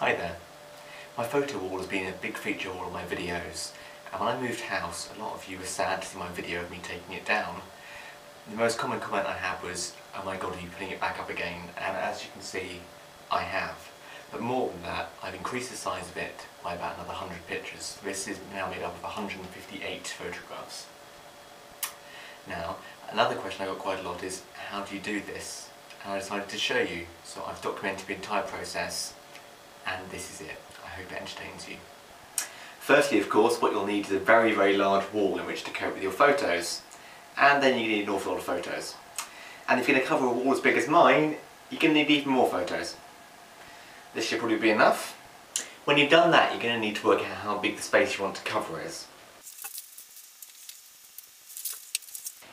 Hi there. My photo wall has been a big feature of all of my videos, and when I moved house a lot of you were sad to see my video of me taking it down. The most common comment I had was, "Oh my god, are you putting it back up again?" And as you can see, I have. But more than that, I've increased the size of it by about another 100 pictures. This is now made up of 158 photographs. Now, another question I got quite a lot is, how do you do this? And I decided to show you, so I've documented the entire process, and this is it. I hope it entertains you. Firstly, of course, what you'll need is a very, very large wall in which to cope with your photos. And then you need an awful lot of photos. And if you're going to cover a wall as big as mine, you're going to need even more photos. This should probably be enough. When you've done that, you're going to need to work out how big the space you want to cover is.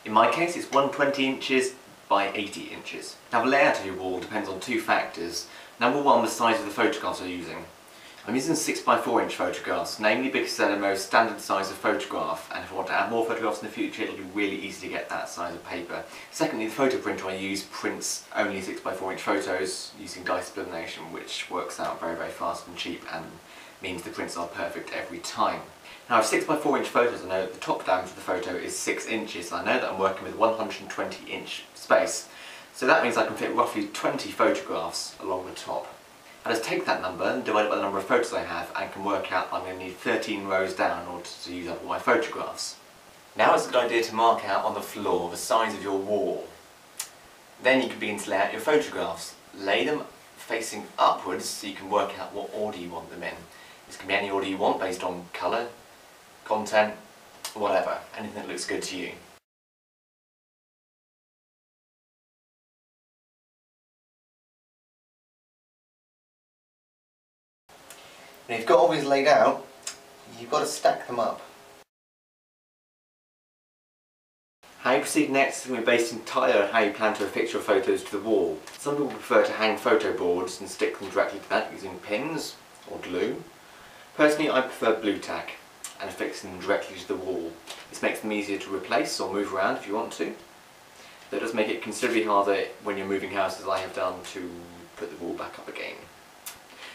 In my case, it's 120 inches by 80 inches. Now, the layout of your wall depends on two factors. Number one, the size of the photographs you're using. I'm using 6x4 inch photographs, namely because they're the most standard size of photograph, and if I want to add more photographs in the future, it'll be really easy to get that size of paper. Secondly, the photo printer I use prints only 6x4 inch photos using dye sublimation, which works out very, very fast and cheap and means the prints are perfect every time. Now, with 6x4 inch photos, I know that the top diameter of the photo is 6 inches, and I know that I'm working with 120 inch space. So that means I can fit roughly 20 photographs along the top. I just take that number and divide it by the number of photos I have and can work out I'm going to need 13 rows down in order to use up all my photographs. Now it's a good idea to mark out on the floor the size of your wall. Then you can begin to lay out your photographs. Lay them facing upwards so you can work out what order you want them in. This can be any order you want based on colour, content, whatever, anything that looks good to you. When you've got all these laid out, you've got to stack them up. How you proceed next is going to be based entirely on how you plan to affix your photos to the wall. Some people prefer to hang photo boards and stick them directly to that using pins or glue. Personally, I prefer blue tack and affixing them directly to the wall. This makes them easier to replace or move around if you want to. But it does make it considerably harder when you're moving house, as I have done, to put the wall back up again.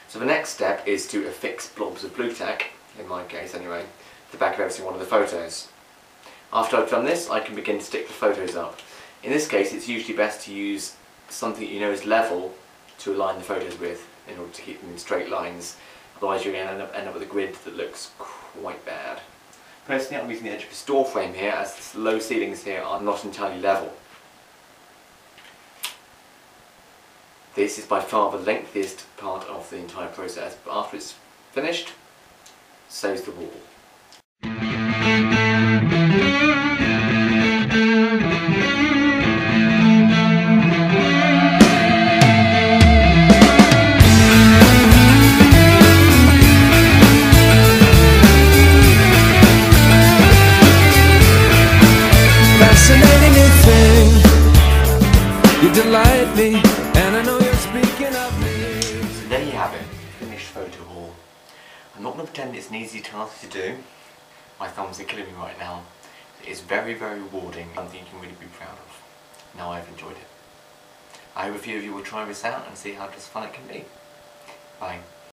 So the next step is to affix blobs of blue tack, in my case anyway, to the back of every single one of the photos. After I've done this, I can begin to stick the photos up. In this case, it's usually best to use something that you know is level to align the photos with in order to keep them in straight lines. Otherwise you're going to end up with a grid that looks quite bad. Personally, I'm using the edge of a store frame here, as the low ceilings here are not entirely level. This is by far the lengthiest part of the entire process, but after it's finished, so's the wall. Fascinating thing, you delight me, and I know you're speaking of me. So there you have it, finished photo wall. I'm not going to pretend it's an easy task to do. My thumbs are killing me right now. It is very, very rewarding, something you can really be proud of. Now I've enjoyed it. I hope a few of you will try this out and see how just fun it can be. Bye.